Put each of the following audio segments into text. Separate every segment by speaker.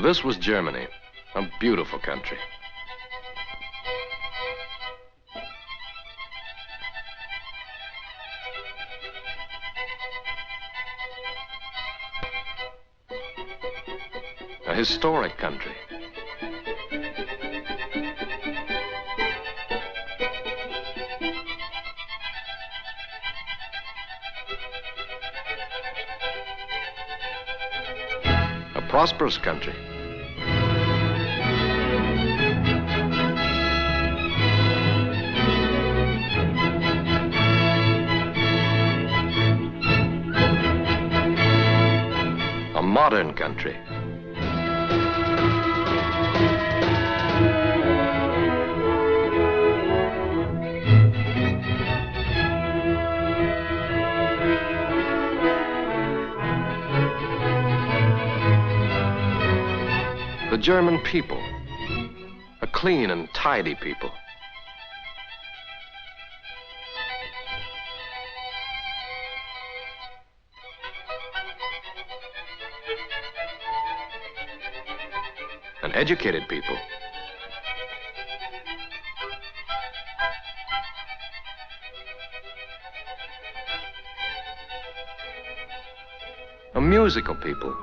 Speaker 1: This was Germany, a beautiful country. A historic country. A prosperous country. A modern country. The German people, a clean and tidy people. An educated people. A musical people.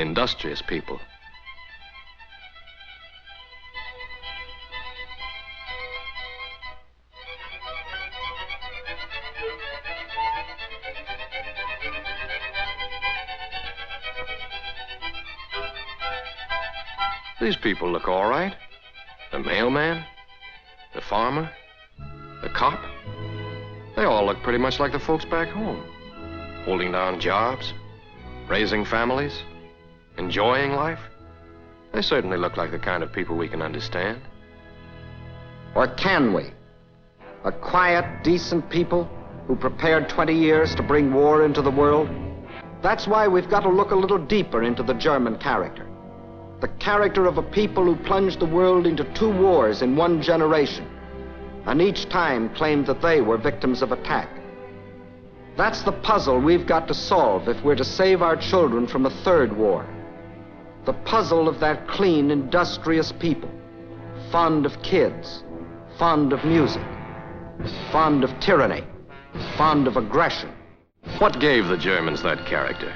Speaker 1: Industrious people. These people look all right. The mailman, the farmer, the cop. They all look pretty much like the folks back home. Holding down jobs, raising families, enjoying life. They certainly look like the kind of people we can understand.
Speaker 2: Or can we? A quiet, decent people who prepared 20 years to bring war into the world? That's why we've got to look a little deeper into the German character. The character of a people who plunged the world into 2 wars in 1 generation, and each time claimed that they were victims of attack. That's the puzzle we've got to solve if we're to save our children from a 3rd war. The puzzle of that clean, industrious people, fond of kids, fond of music, fond of tyranny, fond of aggression.
Speaker 1: What gave the Germans that character?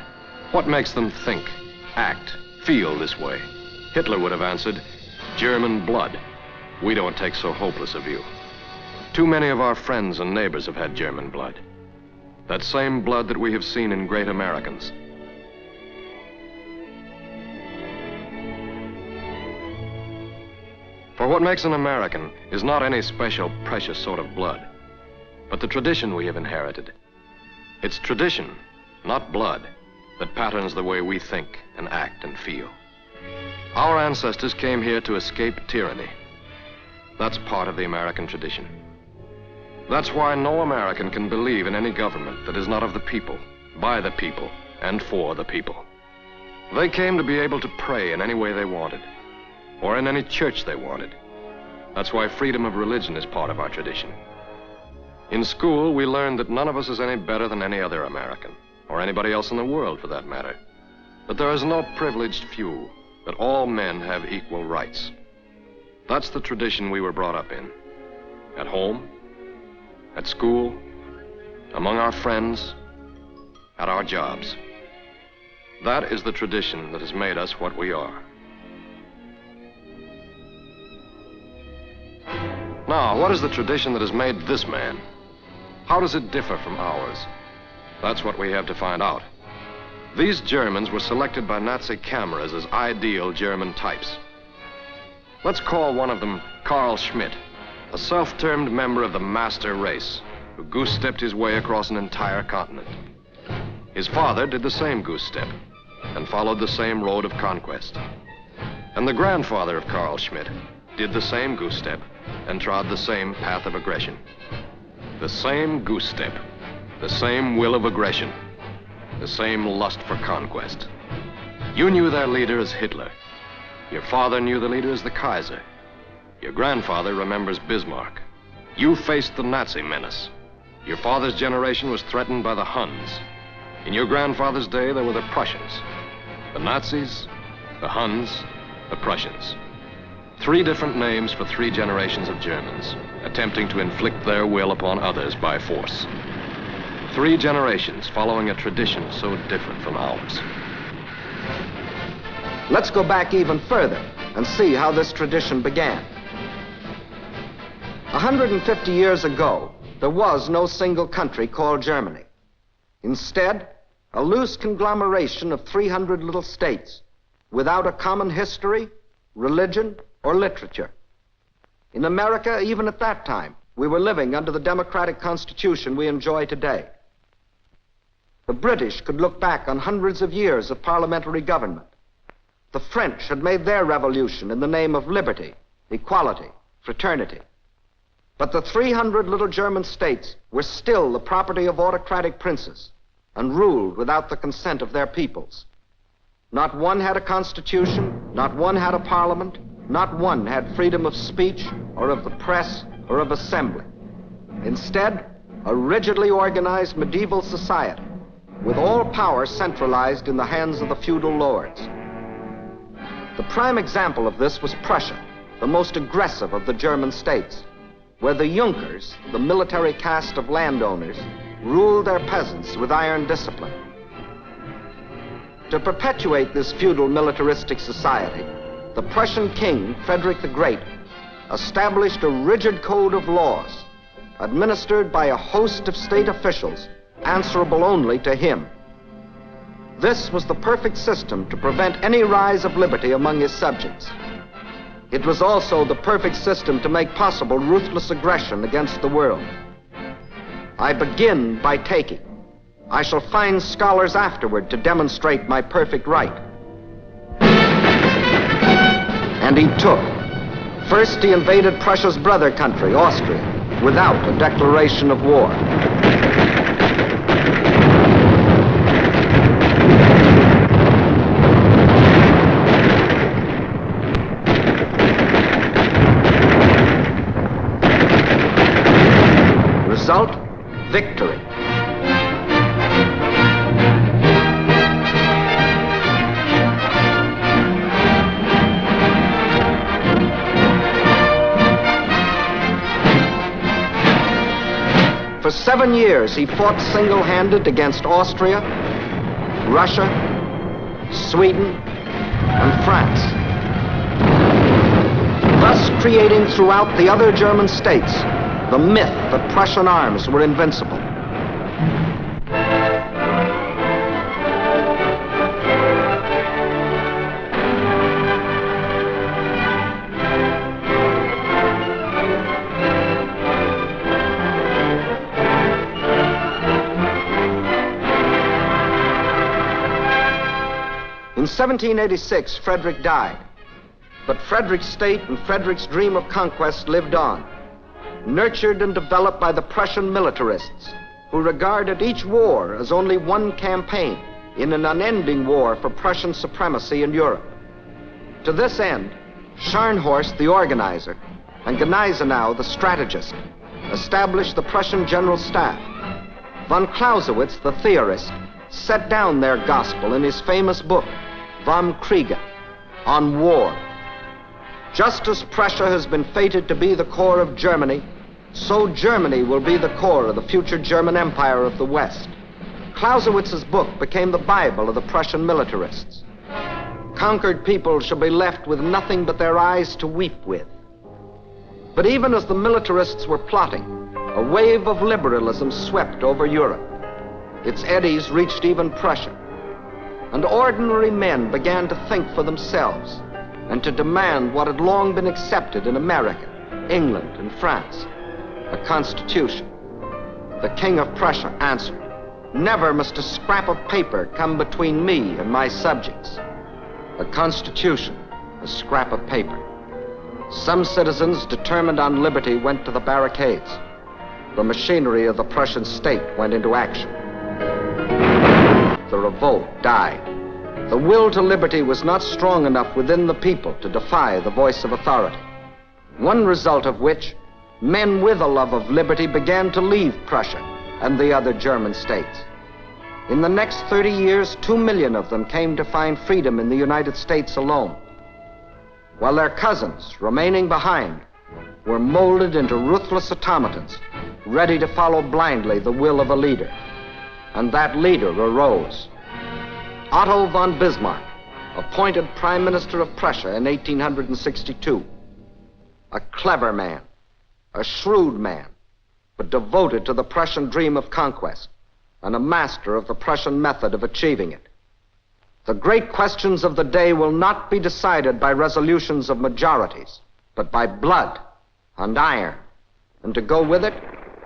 Speaker 1: What makes them think, act, feel this way? Hitler would have answered, German blood. We don't take so hopeless a view. Too many of our friends and neighbors have had German blood. That same blood that we have seen in great Americans. For what makes an American is not any special, precious sort of blood, but the tradition we have inherited. It's tradition, not blood, that patterns the way we think and act and feel. Our ancestors came here to escape tyranny. That's part of the American tradition. That's why no American can believe in any government that is not of the people, by the people, and for the people. They came to be able to pray in any way they wanted, or in any church they wanted. That's why freedom of religion is part of our tradition. In school, we learned that none of us is any better than any other American, or anybody else in the world for that matter. That there is no privileged few, that all men have equal rights. That's the tradition we were brought up in. At home, at school, among our friends, at our jobs. That is the tradition that has made us what we are. Now, what is the tradition that has made this man? How does it differ from ours? That's what we have to find out. These Germans were selected by Nazi cameras as ideal German types. Let's call one of them Carl Schmitt. a self-termed member of the master race who goose-stepped his way across an entire continent. His father did the same goose-step and followed the same road of conquest. And the grandfather of Carl Schmitt did the same goose-step and trod the same path of aggression. The same goose-step, the same will of aggression, the same lust for conquest. You knew their leader as Hitler. Your father knew the leader as the Kaiser. Your grandfather remembers Bismarck. You faced the Nazi menace. Your father's generation was threatened by the Huns. In your grandfather's day, there were the Prussians, the Nazis, the Huns, the Prussians. 3 different names for 3 generations of Germans, attempting to inflict their will upon others by force. 3 generations following a tradition so different from ours.
Speaker 2: Let's go back even further and see how this tradition began. 150 years ago, there was no single country called Germany. Instead, a loose conglomeration of 300 little states without a common history, religion, or literature. In America, even at that time, we were living under the democratic constitution we enjoy today. The British could look back on hundreds of years of parliamentary government. The French had made their revolution in the name of liberty, equality, fraternity. But the 300 little German states were still the property of autocratic princes and ruled without the consent of their peoples. Not one had a constitution, not one had a parliament, not one had freedom of speech or of the press or of assembly. Instead, a rigidly organized medieval society with all power centralized in the hands of the feudal lords. The prime example of this was Prussia, the most aggressive of the German states, where the Junkers, the military caste of landowners, ruled their peasants with iron discipline. To perpetuate this feudal militaristic society, the Prussian king, Frederick the Great, established a rigid code of laws administered by a host of state officials answerable only to him. This was the perfect system to prevent any rise of liberty among his subjects. It was also the perfect system to make possible ruthless aggression against the world. I begin by taking. I shall find scholars afterward to demonstrate my perfect right. And he took. First, he invaded Prussia's brother country, Austria, without a declaration of war. Result, victory. For 7 years, he fought single-handed against Austria, Russia, Sweden, and France, thus creating throughout the other German states the myth that Prussian arms were invincible. In 1786, Frederick died, but Frederick's state and Frederick's dream of conquest lived on, nurtured and developed by the Prussian militarists, who regarded each war as only one campaign in an unending war for Prussian supremacy in Europe. To this end, Scharnhorst, the organizer, and Gneisenau, the strategist, established the Prussian General Staff. Von Clausewitz, the theorist, set down their gospel in his famous book, Vom Kriege, on war. Just as Prussia has been fated to be the core of Germany, so Germany will be the core of the future German Empire of the West. Clausewitz's book became the Bible of the Prussian militarists. Conquered people shall be left with nothing but their eyes to weep with. But even as the militarists were plotting, a wave of liberalism swept over Europe. Its eddies reached even Prussia. And ordinary men began to think for themselves and to demand what had long been accepted in America, England, and France, a constitution. The King of Prussia answered, "Never must a scrap of paper come between me and my subjects." A constitution, a scrap of paper. Some citizens determined on liberty went to the barricades. The machinery of the Prussian state went into action. The revolt died. The will to liberty was not strong enough within the people to defy the voice of authority. One result of which, men with a love of liberty began to leave Prussia and the other German states. In the next 30 years, 2 million of them came to find freedom in the United States alone, while their cousins, remaining behind, were molded into ruthless automatons, ready to follow blindly the will of a leader. And that leader arose. Otto von Bismarck, appointed Prime Minister of Prussia in 1862. A clever man, a shrewd man, but devoted to the Prussian dream of conquest, and a master of the Prussian method of achieving it. The great questions of the day will not be decided by resolutions of majorities, but by blood and iron, and to go with it,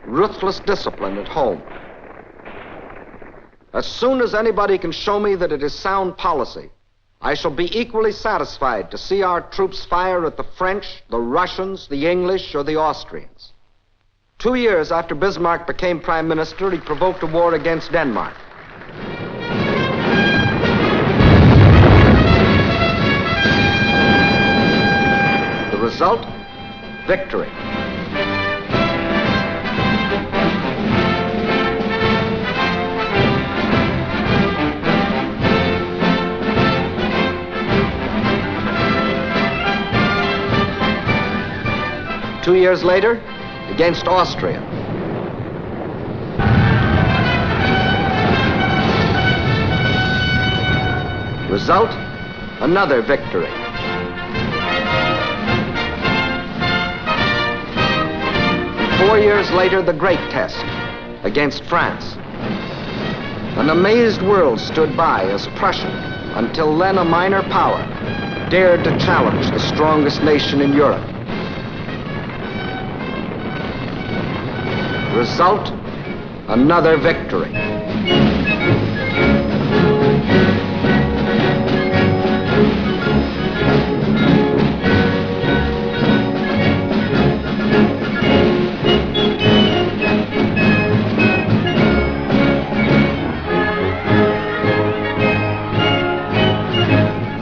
Speaker 2: ruthless discipline at home. As soon as anybody can show me that it is sound policy, I shall be equally satisfied to see our troops fire at the French, the Russians, the English, or the Austrians. 2 years after Bismarck became Prime Minister, he provoked a war against Denmark. The result? Victory. Two years later, against Austria. Result? Another victory. And 4 years later, the great test against France. An amazed world stood by as Prussia, until then a minor power, dared to challenge the strongest nation in Europe. Result, another victory.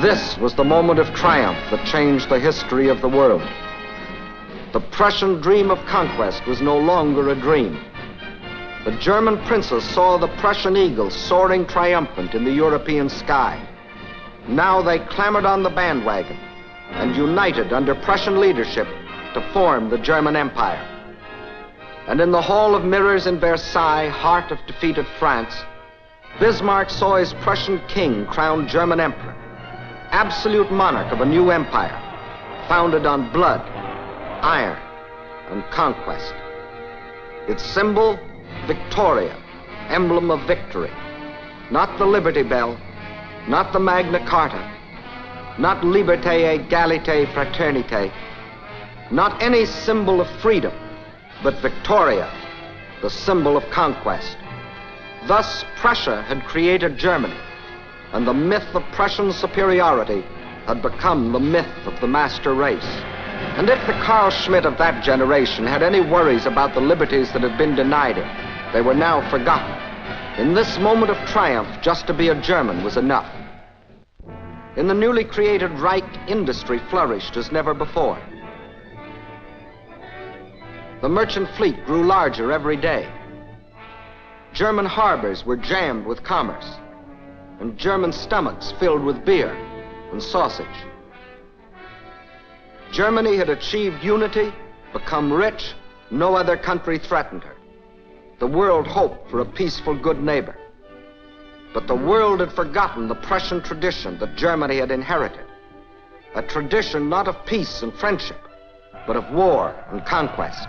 Speaker 2: This was the moment of triumph that changed the history of the world. The Prussian dream of conquest was no longer a dream. The German princes saw the Prussian eagles soaring triumphant in the European sky. Now they clambered on the bandwagon and united under Prussian leadership to form the German Empire. And in the Hall of Mirrors in Versailles, heart of defeated France, Bismarck saw his Prussian king crowned German emperor, absolute monarch of a new empire, founded on blood, iron, and conquest. Its symbol, Victoria, emblem of victory. Not the Liberty Bell, not the Magna Carta, not Liberté, Égalité, Fraternité, not any symbol of freedom, but Victoria, the symbol of conquest. Thus, Prussia had created Germany, and the myth of Prussian superiority had become the myth of the master race. And if the Carl Schmitt of that generation had any worries about the liberties that had been denied him, they were now forgotten. In this moment of triumph, just to be a German was enough. In the newly created Reich, industry flourished as never before. The merchant fleet grew larger every day. German harbors were jammed with commerce, and German stomachs filled with beer and sausage. Germany had achieved unity, become rich, no other country threatened her. The world hoped for a peaceful, good neighbor. But the world had forgotten the Prussian tradition that Germany had inherited. A tradition not of peace and friendship, but of war and conquest.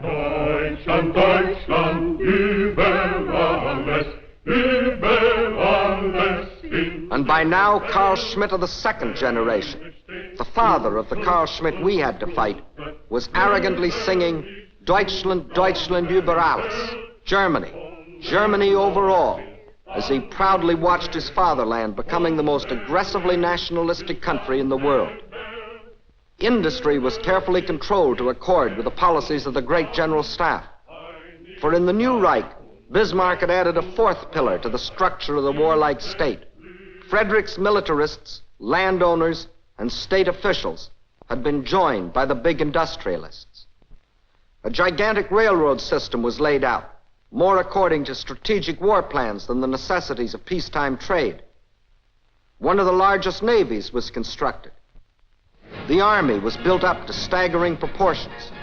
Speaker 3: Deutschland, Deutschland, über alles, über alles hin.
Speaker 2: And by By now, Carl Schmitt of the second generation, the father of the Carl Schmitt we had to fight, was arrogantly singing Deutschland, Deutschland über alles, Germany, Germany over all, as he proudly watched his fatherland becoming the most aggressively nationalistic country in the world. Industry was carefully controlled to accord with the policies of the great General Staff. For in the new Reich, Bismarck had added a fourth pillar to the structure of the warlike state. Frederick's militarists, landowners, and state officials had been joined by the big industrialists. A gigantic railroad system was laid out, more according to strategic war plans than the necessities of peacetime trade. One of the largest navies was constructed. The army was built up to staggering proportions.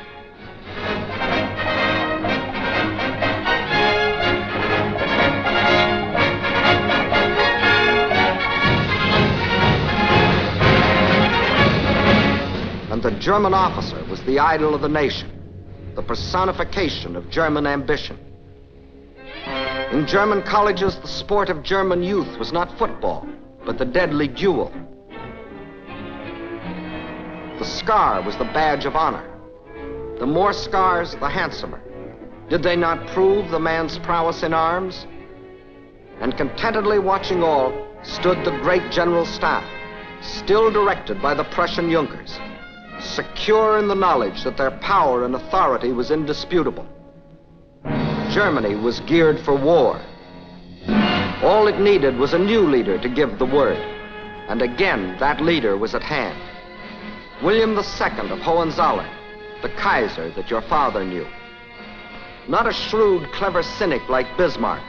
Speaker 2: And the German officer was the idol of the nation, the personification of German ambition. In German colleges, the sport of German youth was not football, but the deadly duel. The scar was the badge of honor. The more scars, the handsomer. Did they not prove the man's prowess in arms? And contentedly watching all stood the great General Staff, still directed by the Prussian Junkers, secure in the knowledge that their power and authority was indisputable. Germany was geared for war. All it needed was a new leader to give the word, and again that leader was at hand. William II of Hohenzollern, the Kaiser that your father knew. Not a shrewd, clever cynic like Bismarck,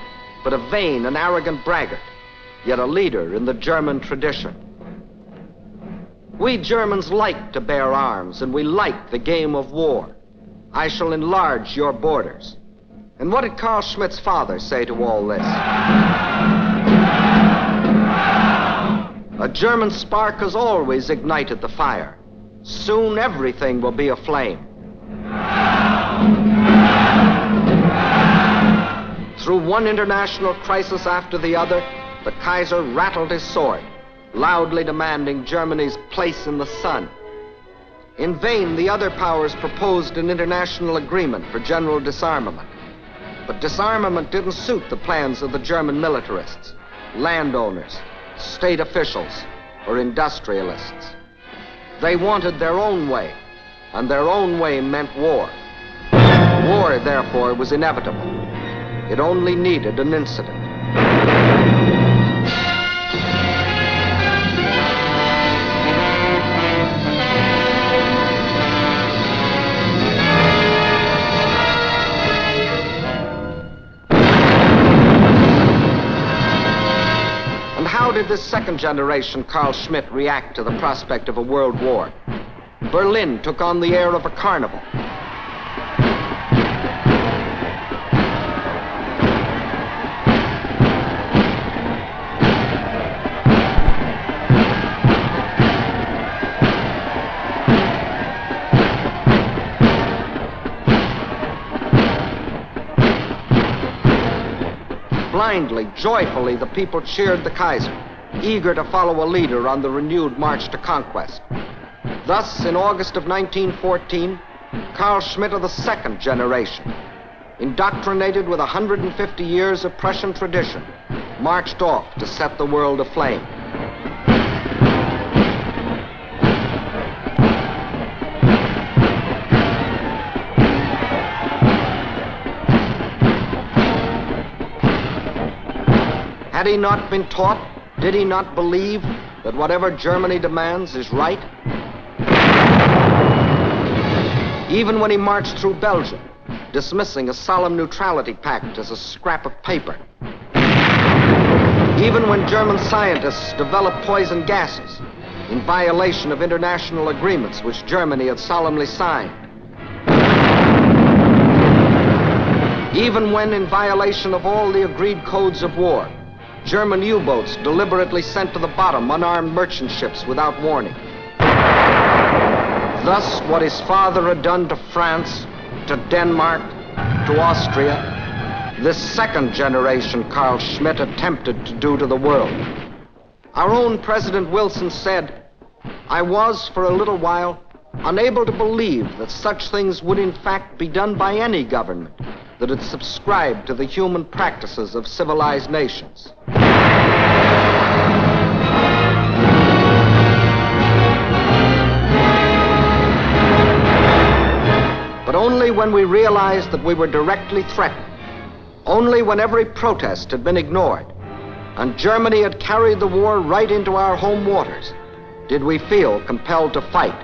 Speaker 2: but a vain and arrogant braggart, yet a leader in the German tradition. We Germans like to bear arms, and we like the game of war. I shall enlarge your borders. And what did Carl Schmitt's father say to all this? A German spark has always ignited the fire. Soon everything will be aflame. Through one international crisis after the other, the Kaiser rattled his sword, loudly demanding Germany's place in the sun. In vain, the other powers proposed an international agreement for general disarmament. But disarmament didn't suit the plans of the German militarists, landowners, state officials, or industrialists. They wanted their own way, and their own way meant war. War, therefore, was inevitable. It only needed an incident. How did this second generation Carl Schmitt react to the prospect of a world war? Berlin took on the air of a carnival. Blindly, joyfully, the people cheered the Kaiser, eager to follow a leader on the renewed march to conquest. Thus, in August of 1914, Carl Schmitt of the second generation, indoctrinated with 150 years of Prussian tradition, marched off to set the world aflame. Had he not been taught, did he not believe that whatever Germany demands is right? Even when he marched through Belgium, dismissing a solemn neutrality pact as a scrap of paper. Even when German scientists developed poison gases in violation of international agreements which Germany had solemnly signed. Even when, in violation of all the agreed codes of war, German U-boats deliberately sent to the bottom unarmed merchant ships without warning. Thus, what his father had done to France, to Denmark, to Austria, this second generation Carl Schmitt attempted to do to the world. Our own President Wilson said, "I was, for a little while, unable to believe that such things would in fact be done by any government that had subscribed to the human practices of civilized nations." But only when we realized that we were directly threatened, only when every protest had been ignored, and Germany had carried the war right into our home waters, did we feel compelled to fight.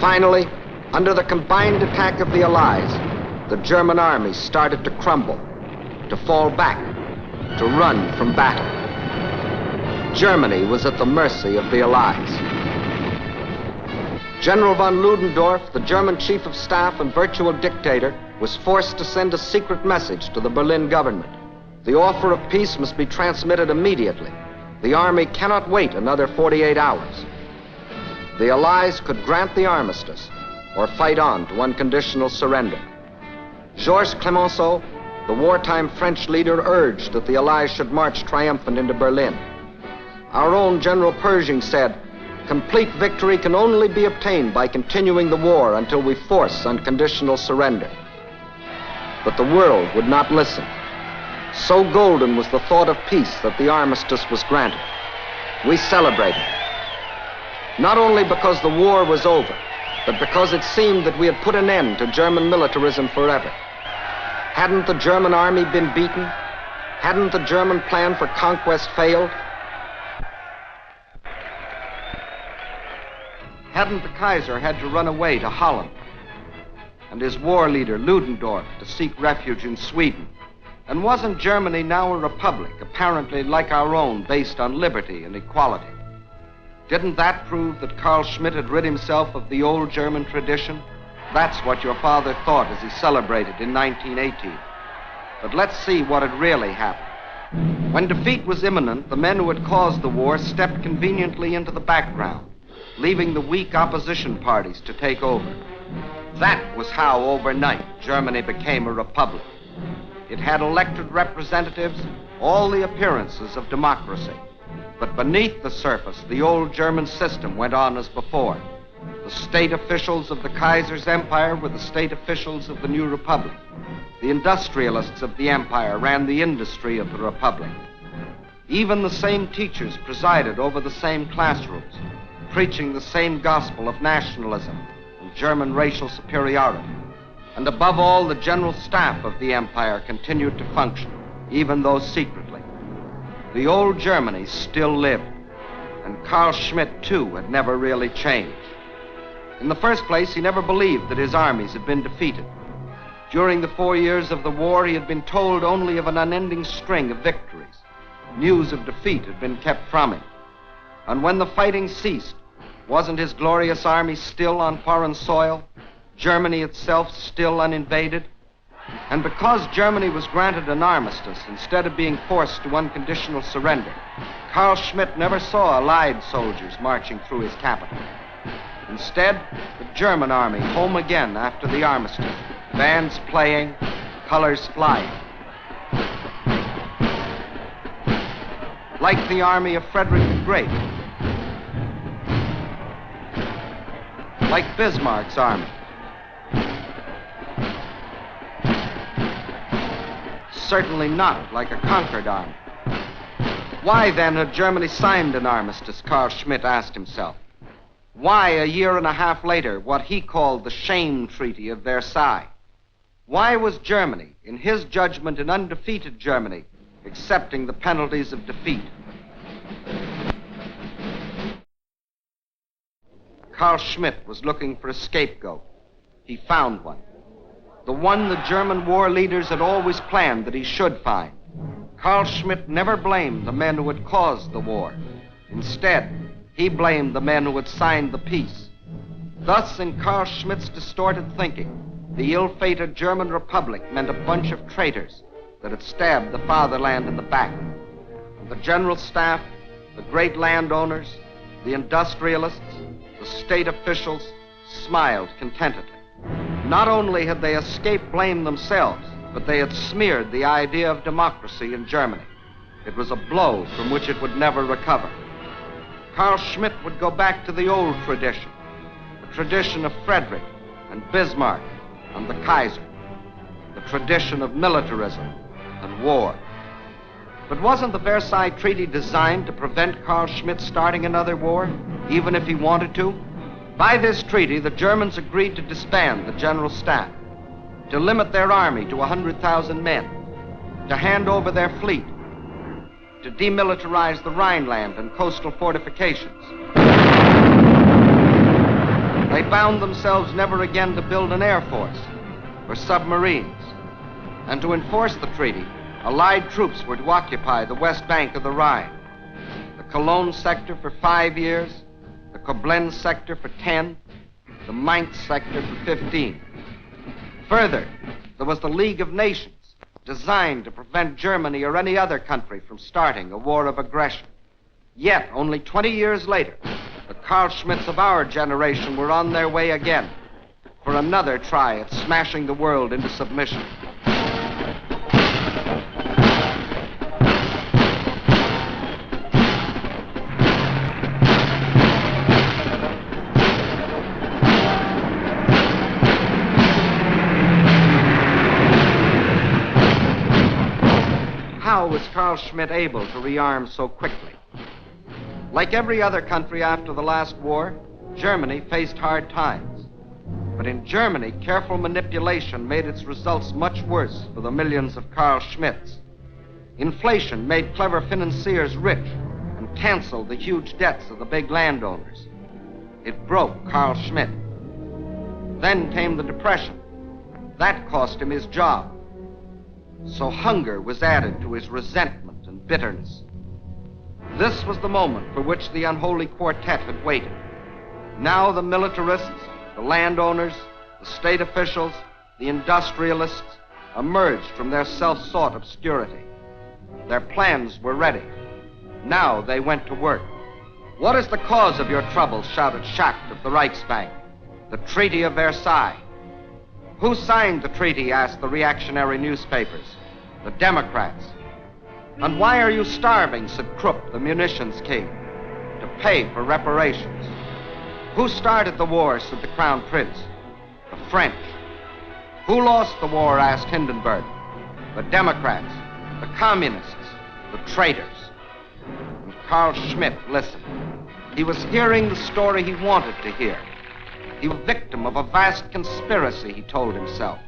Speaker 2: Finally, under the combined attack of the Allies, the German army started to crumble, to fall back, to run from battle. Germany was at the mercy of the Allies. General von Ludendorff, the German chief of staff and virtual dictator, was forced to send a secret message to the Berlin government. The offer of peace must be transmitted immediately. The army cannot wait another 48 hours. The Allies could grant the armistice or fight on to unconditional surrender. Georges Clemenceau, the wartime French leader, urged that the Allies should march triumphant into Berlin. Our own General Pershing said, "Complete victory can only be obtained by continuing the war until we force unconditional surrender." But the world would not listen. So golden was the thought of peace that the armistice was granted. We celebrated. Not only because the war was over, but because it seemed that we had put an end to German militarism forever. Hadn't the German army been beaten? Hadn't the German plan for conquest failed? Hadn't the Kaiser had to run away to Holland? And his war leader, Ludendorff, to seek refuge in Sweden? And wasn't Germany now a republic, apparently like our own, based on liberty and equality? Didn't that prove that Carl Schmitt had rid himself of the old German tradition? That's what your father thought as he celebrated in 1918. But let's see what had really happened. When defeat was imminent, the men who had caused the war stepped conveniently into the background, leaving the weak opposition parties to take over. That was how, overnight, Germany became a republic. It had elected representatives, all the appearances of democracy. But beneath the surface, the old German system went on as before. The state officials of the Kaiser's empire were the state officials of the new republic. The industrialists of the empire ran the industry of the republic. Even the same teachers presided over the same classrooms, preaching the same gospel of nationalism and German racial superiority. And above all, the general staff of the empire continued to function, even though secretly. The old Germany still lived, and Carl Schmitt, too, had never really changed. In the first place, he never believed that his armies had been defeated. During the 4 years of the war, he had been told only of an unending string of victories. News of defeat had been kept from him. And when the fighting ceased, wasn't his glorious army still on foreign soil? Germany itself still uninvaded? And because Germany was granted an armistice instead of being forced to unconditional surrender, Carl Schmitt never saw Allied soldiers marching through his capital. Instead, the German army home again after the armistice, bands playing, colors flying. Like the army of Frederick the Great, like Bismarck's army. Certainly not like a conquered army. Why then had Germany signed an armistice, Carl Schmitt asked himself? Why, a year and a half later, what he called the shame treaty of Versailles? Why was Germany, in his judgment an undefeated Germany, accepting the penalties of defeat? Carl Schmitt was looking for a scapegoat. He found one. The one the German war leaders had always planned that he should find. Carl Schmitt never blamed the men who had caused the war. Instead, he blamed the men who had signed the peace. Thus, in Carl Schmitt's distorted thinking, the ill-fated German Republic meant a bunch of traitors that had stabbed the fatherland in the back. And the General Staff, the great landowners, the industrialists, the state officials smiled contentedly. Not only had they escaped blame themselves, but they had smeared the idea of democracy in Germany. It was a blow from which it would never recover. Carl Schmitt would go back to the old tradition, the tradition of Frederick and Bismarck and the Kaiser, the tradition of militarism and war. But wasn't the Versailles Treaty designed to prevent Carl Schmitt starting another war, even if he wanted to? By this treaty, the Germans agreed to disband the General Staff, to limit their army to 100,000 men, to hand over their fleet, to demilitarize the Rhineland and coastal fortifications. They bound themselves never again to build an air force or submarines. And to enforce the treaty, Allied troops were to occupy the west bank of the Rhine, the Cologne sector for 5 years, the Koblenz sector for 10, the Mainz sector for 15. Further, there was the League of Nations, designed to prevent Germany or any other country from starting a war of aggression. Yet, only 20 years later, the Carl Schmitts of our generation were on their way again for another try at smashing the world into submission. How was Carl Schmitt able to rearm so quickly? Like every other country after the last war, Germany faced hard times. But in Germany, careful manipulation made its results much worse for the millions of Carl Schmitts. Inflation made clever financiers rich and canceled the huge debts of the big landowners. It broke Carl Schmitt. Then came the Depression. That cost him his job. So hunger was added to his resentment and bitterness. This was the moment for which the unholy quartet had waited. Now the militarists, the landowners, the state officials, the industrialists emerged from their self-sought obscurity. Their plans were ready. Now they went to work. "What is the cause of your trouble?" shouted Schacht of the Reichsbank. "The Treaty of Versailles." "Who signed the treaty?" asked the reactionary newspapers. "The Democrats." "And why are you starving?" said Krupp, the munitions king. "To pay for reparations." "Who started the war?" said the Crown Prince. "The French." "Who lost the war?" asked Hindenburg. "The Democrats, the Communists, the traitors." And Carl Schmitt listened. He was hearing the story he wanted to hear. He was a victim of a vast conspiracy, he told himself.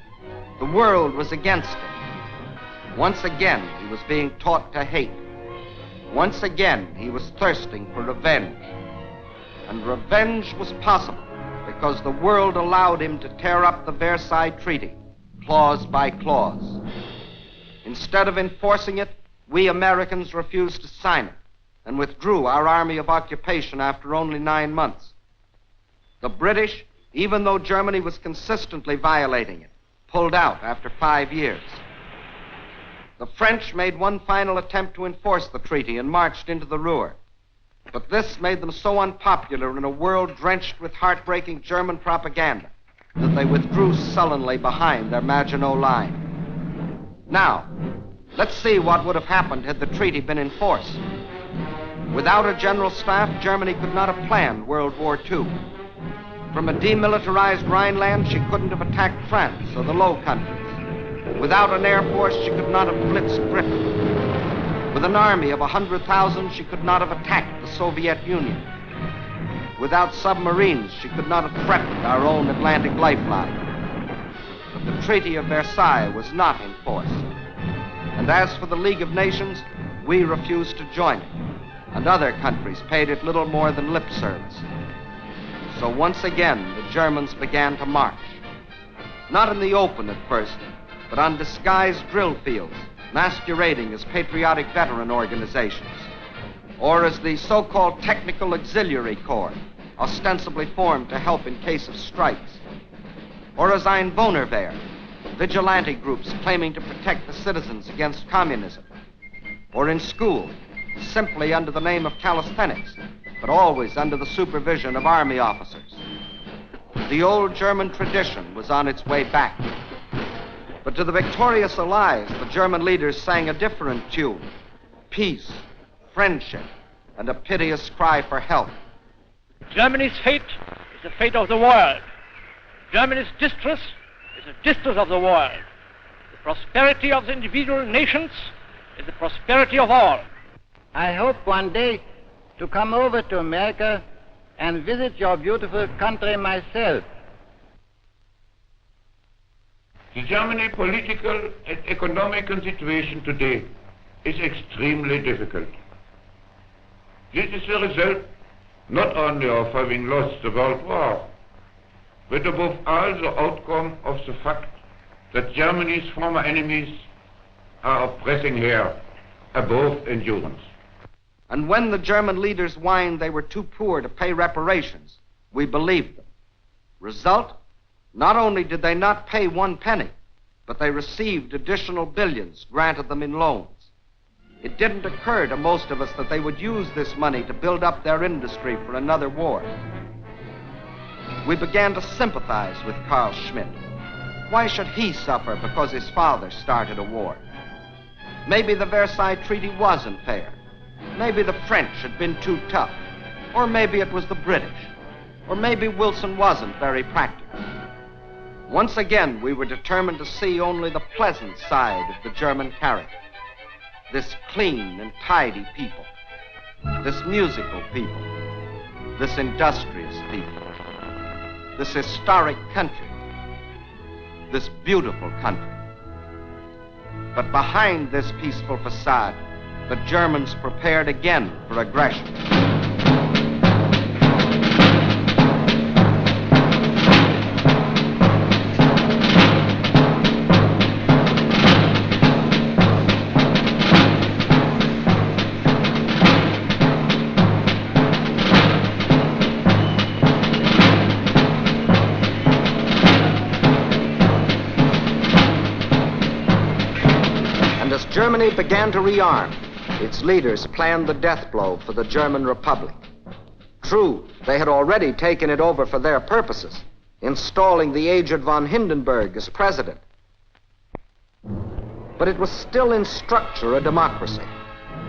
Speaker 2: The world was against him. Once again, he was being taught to hate. Once again, he was thirsting for revenge. And revenge was possible because the world allowed him to tear up the Versailles Treaty, clause by clause. Instead of enforcing it, we Americans refused to sign it and withdrew our army of occupation after only 9 months. The British, even though Germany was consistently violating it, pulled out after 5 years. The French made one final attempt to enforce the treaty and marched into the Ruhr. But this made them so unpopular in a world drenched with heartbreaking German propaganda that they withdrew sullenly behind their Maginot Line. Now, let's see what would have happened had the treaty been enforced. Without a general staff, Germany could not have planned World War II. From a demilitarized Rhineland, she couldn't have attacked France or the Low Countries. Without an air force, she could not have blitzed Britain. With an army of 100,000, she could not have attacked the Soviet Union. Without submarines, she could not have threatened our own Atlantic lifeline. But the Treaty of Versailles was not in force. And as for the League of Nations, we refused to join it, and other countries paid it little more than lip service. So once again, the Germans began to march. Not in the open at first, but on disguised drill fields, masquerading as patriotic veteran organizations, or as the so-called Technical Auxiliary Corps, ostensibly formed to help in case of strikes, or as Einwohnerwehr, vigilante groups claiming to protect the citizens against communism, or in school, simply under the name of calisthenics, but always under the supervision of army officers. The old German tradition was on its way back. But to the victorious Allies, the German leaders sang a different tune: peace, friendship, and a piteous cry for help.
Speaker 4: Germany's fate is the fate of the world. Germany's distress is the distress of the world. The prosperity of the individual nations is the prosperity of all.
Speaker 5: I hope one day to come over to America and visit your beautiful country myself.
Speaker 6: The German political and economical situation today is extremely difficult. This is the result not only of having lost the World War, but above all the outcome of the fact that Germany's former enemies are oppressing her above endurance.
Speaker 2: And when the German leaders whined they were too poor to pay reparations, we believed them. Result? Not only did they not pay 1 penny, but they received additional billions granted them in loans. It didn't occur to most of us that they would use this money to build up their industry for another war. We began to sympathize with Carl Schmitt. Why should he suffer because his father started a war? Maybe the Versailles Treaty wasn't fair. Maybe the French had been too tough. Or maybe it was the British. Or maybe Wilson wasn't very practical. Once again, we were determined to see only the pleasant side of the German character. This clean and tidy people. This musical people. This industrious people. This historic country. This beautiful country. But behind this peaceful facade, the Germans prepared again for aggression. And as Germany began to rearm, its leaders planned the death blow for the German Republic. True, they had already taken it over for their purposes, installing the aged von Hindenburg as president. But it was still in structure a democracy,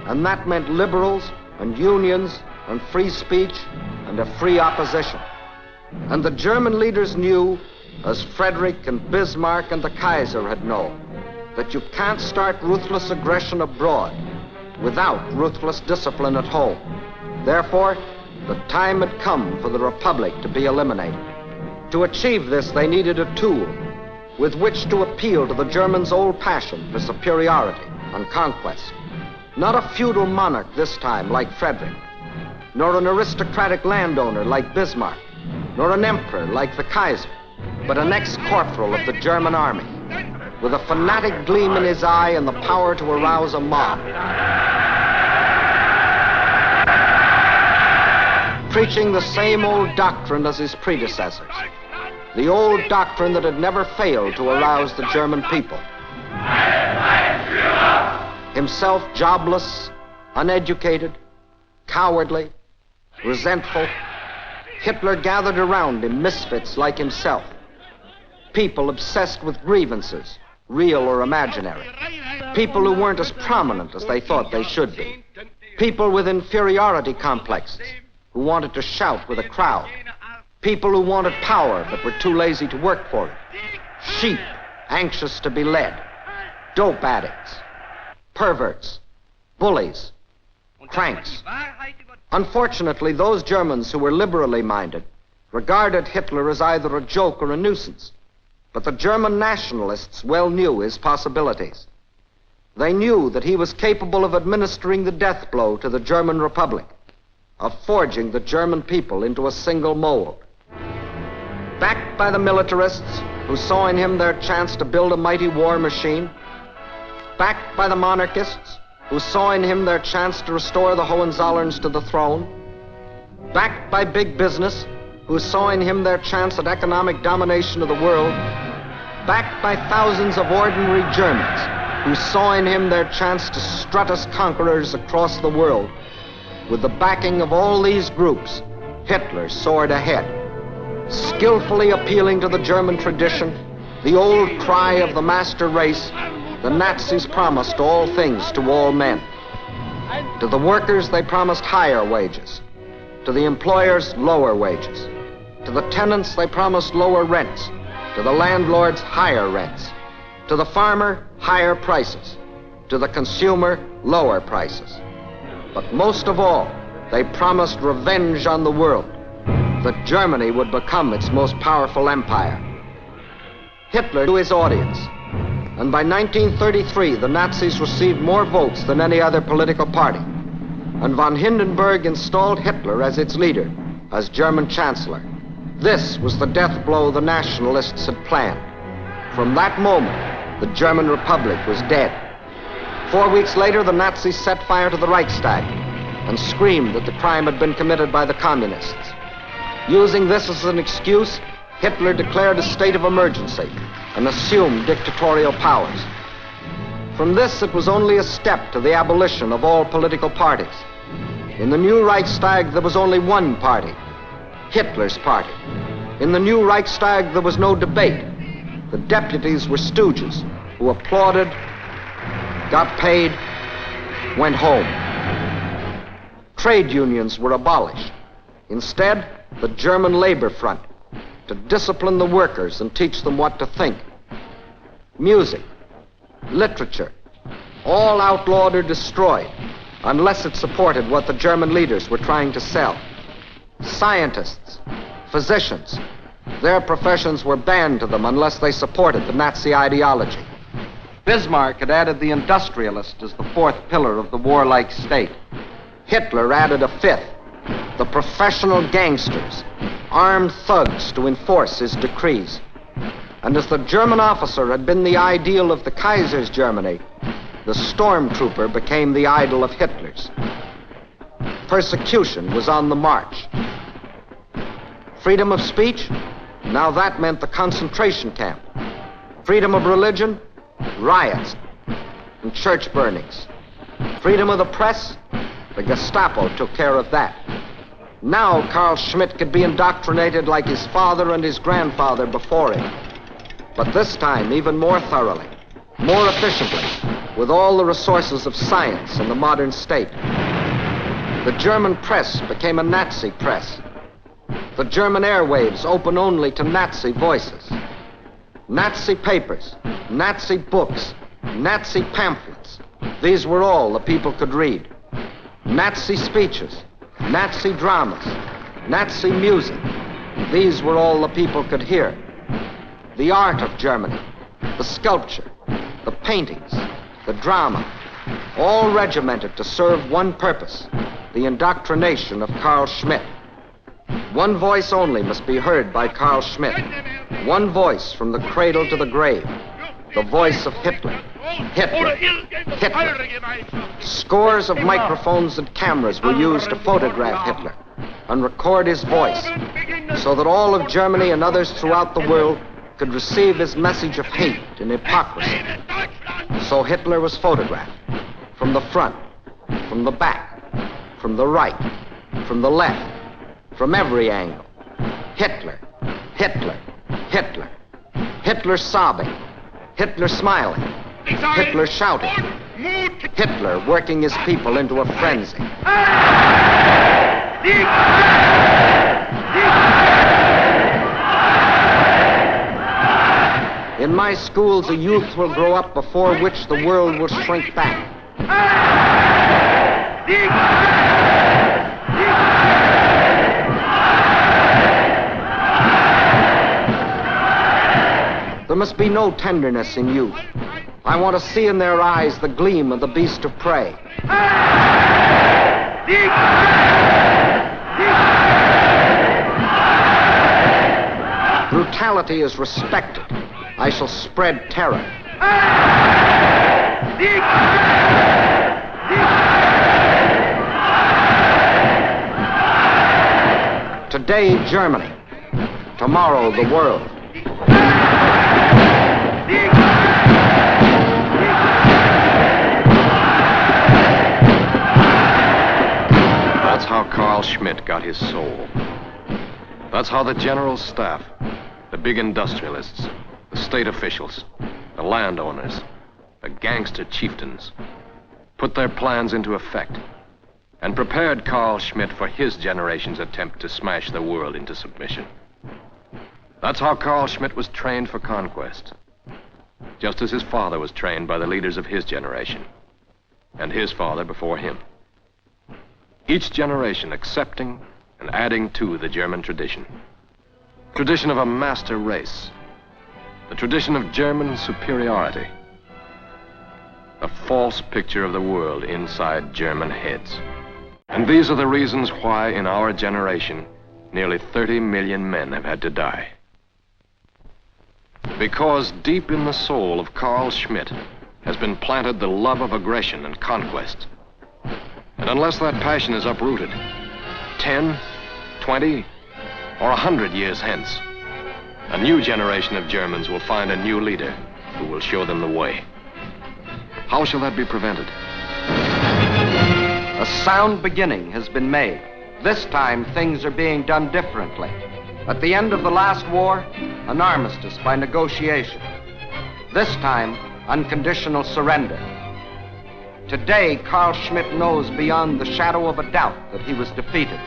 Speaker 2: and that meant liberals and unions and free speech and a free opposition. And the German leaders knew, as Frederick and Bismarck and the Kaiser had known, that you can't start ruthless aggression abroad without ruthless discipline at home. Therefore, the time had come for the Republic to be eliminated. To achieve this, they needed a tool with which to appeal to the Germans' old passion for superiority and conquest. Not a feudal monarch this time like Frederick, nor an aristocratic landowner like Bismarck, nor an emperor like the Kaiser, but an ex-corporal of the German army, with a fanatic gleam in his eye and the power to arouse a mob. Preaching the same old doctrine as his predecessors, the old doctrine that had never failed to arouse the German people. Himself jobless, uneducated, cowardly, resentful, Hitler gathered around him misfits like himself, people obsessed with grievances, real or imaginary, people who weren't as prominent as they thought they should be, people with inferiority complexes who wanted to shout with a crowd, People who wanted power but were too lazy to work for it. Sheep anxious to be led. Dope addicts. Perverts. Bullies. Cranks. Unfortunately, those Germans who were liberally minded regarded Hitler as either a joke or a nuisance. But the German nationalists well knew his possibilities. They knew that he was capable of administering the death blow to the German Republic, of forging the German people into a single mold. Backed by the militarists, who saw in him their chance to build a mighty war machine, backed by the monarchists, who saw in him their chance to restore the Hohenzollerns to the throne, backed by big business, who saw in him their chance at economic domination of the world, backed by thousands of ordinary Germans, who saw in him their chance to strut as conquerors across the world. With the backing of all these groups, Hitler soared ahead, skillfully appealing to the German tradition, the old cry of the master race. The Nazis promised all things to all men. To the workers, they promised higher wages. To the employers, lower wages. To the tenants, they promised lower rents. To the landlords, higher rents. To the farmer, higher prices. To the consumer, lower prices. But most of all, they promised revenge on the world, that Germany would become its most powerful empire. Hitler knew his audience, and by 1933, the Nazis received more votes than any other political party, and von Hindenburg installed Hitler as its leader, as German Chancellor. This was the death blow the nationalists had planned. From that moment, the German Republic was dead. 4 weeks later, the Nazis set fire to the Reichstag and screamed that the crime had been committed by the communists. Using this as an excuse, Hitler declared a state of emergency and assumed dictatorial powers. From this, it was only a step to the abolition of all political parties. In the new Reichstag, there was only one party, Hitler's party. In the new Reichstag, there was no debate. The deputies were stooges who applauded, got paid, went home. Trade unions were abolished. Instead, the German Labor Front, to discipline the workers and teach them what to think. Music, literature, all outlawed or destroyed, unless it supported what the German leaders were trying to sell. Scientists, physicians, their professions were banned to them unless they supported the Nazi ideology. Bismarck had added the industrialist as the fourth pillar of the warlike state. Hitler added a fifth, the professional gangsters, armed thugs to enforce his decrees. And as the German officer had been the ideal of the Kaiser's Germany, the stormtrooper became the idol of Hitler's. Persecution was on the march. Freedom of speech? Now that meant the concentration camp. Freedom of religion? Riots and church burnings. Freedom of the press? The Gestapo took care of that. Now Carl Schmitt could be indoctrinated like his father and his grandfather before him. But this time, even more thoroughly, more efficiently, with all the resources of science and the modern state. The German press became a Nazi press. The German airwaves open only to Nazi voices. Nazi papers, Nazi books, Nazi pamphlets. These were all the people could read. Nazi speeches, Nazi dramas, Nazi music. These were all the people could hear. The art of Germany, the sculpture, the paintings, the drama, all regimented to serve one purpose, the indoctrination of Carl Schmitt. One voice only must be heard by Carl Schmitt. One voice from the cradle to the grave. The voice of Hitler. Hitler. Hitler. Scores of microphones and cameras were used to photograph Hitler and record his voice so that all of Germany and others throughout the world could receive his message of hate and hypocrisy. So Hitler was photographed from the front, from the back, from the right, from the left, from every angle. Hitler, Hitler, Hitler. Hitler sobbing, Hitler smiling, Hitler shouting, Hitler working his people into a frenzy. In my schools, a youth will grow up before which the world will shrink back. There must be no tenderness in youth. I want to see in their eyes the gleam of the beast of prey. Brutality is respected. I shall spread terror. Today, Germany. Tomorrow, the world.
Speaker 1: That's how Carl Schmitt got his soul. That's how the General Staff, the big industrialists, the state officials, the landowners, the gangster chieftains, put their plans into effect and prepared Carl Schmitt for his generation's attempt to smash the world into submission. That's how Carl Schmitt was trained for conquest, just as his father was trained by the leaders of his generation, and his father before him. Each generation accepting and adding to the German tradition. Tradition of a master race. The tradition of German superiority. A false picture of the world inside German heads. And these are the reasons why in our generation, nearly 30 million men have had to die. Because deep in the soul of Carl Schmitt has been planted the love of aggression and conquest. And unless that passion is uprooted, 10, 20, or 100 years hence, a new generation of Germans will find a new leader who will show them the way. How shall that be prevented?
Speaker 2: A sound beginning has been made. This time, things are being done differently. At the end of the last war, an armistice by negotiation. This time, unconditional surrender. Today, Carl Schmitt knows beyond the shadow of a doubt that he was defeated.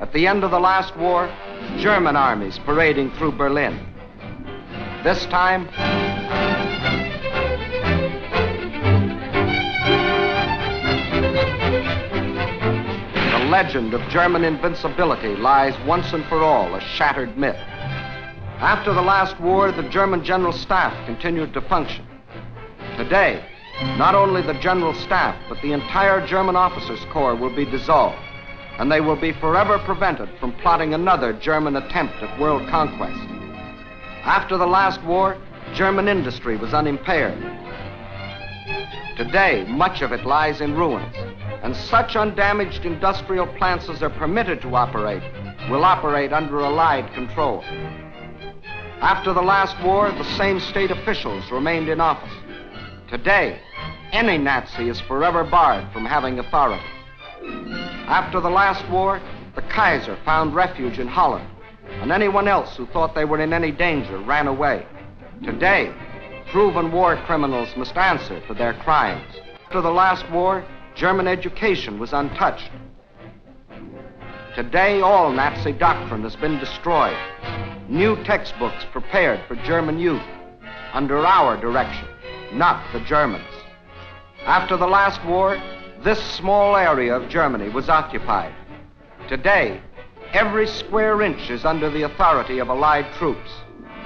Speaker 2: At the end of the last war, German armies parading through Berlin. This time, the legend of German invincibility lies once and for all a shattered myth. After the last war, the German General Staff continued to function. Today, not only the General Staff, but the entire German Officers' Corps will be dissolved, and they will be forever prevented from plotting another German attempt at world conquest. After the last war, German industry was unimpaired. Today, much of it lies in ruins, and such undamaged industrial plants as are permitted to operate will operate under Allied control. After the last war, the same state officials remained in office. Today, any Nazi is forever barred from having authority. After the last war, the Kaiser found refuge in Holland, and anyone else who thought they were in any danger ran away. Today, proven war criminals must answer for their crimes. After the last war, German education was untouched. Today, all Nazi doctrine has been destroyed. New textbooks prepared for German youth under our direction, not the Germans. After the last war, this small area of Germany was occupied. Today, every square inch is under the authority of Allied troops.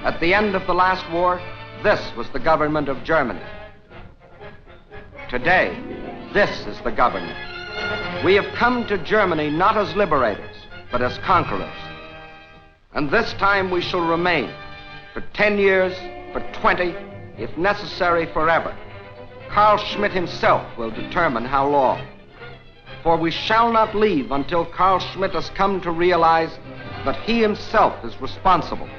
Speaker 2: At the end of the last war, this was the government of Germany. Today, this is the government. We have come to Germany not as liberators, but as conquerors. And this time we shall remain for 10 years, for 20, if necessary, forever. Carl Schmitt himself will determine how long. For we shall not leave until Carl Schmitt has come to realize that he himself is responsible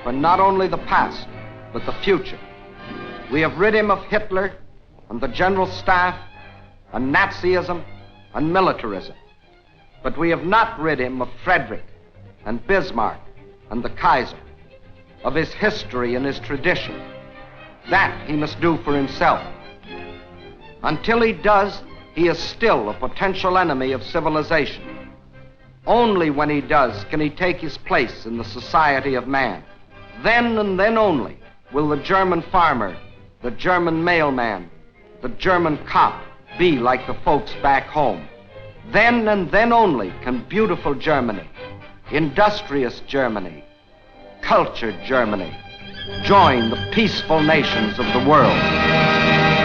Speaker 2: for not only the past, but the future. We have rid him of Hitler and the General Staff and Nazism and militarism. But we have not rid him of Frederick and Bismarck and the Kaiser, of his history and his tradition. That he must do for himself. Until he does, he is still a potential enemy of civilization. Only when he does can he take his place in the society of man. Then and then only will the German farmer, the German mailman, the German cop be like the folks back home. Then and then only can beautiful Germany, industrious Germany, cultured Germany join the peaceful nations of the world.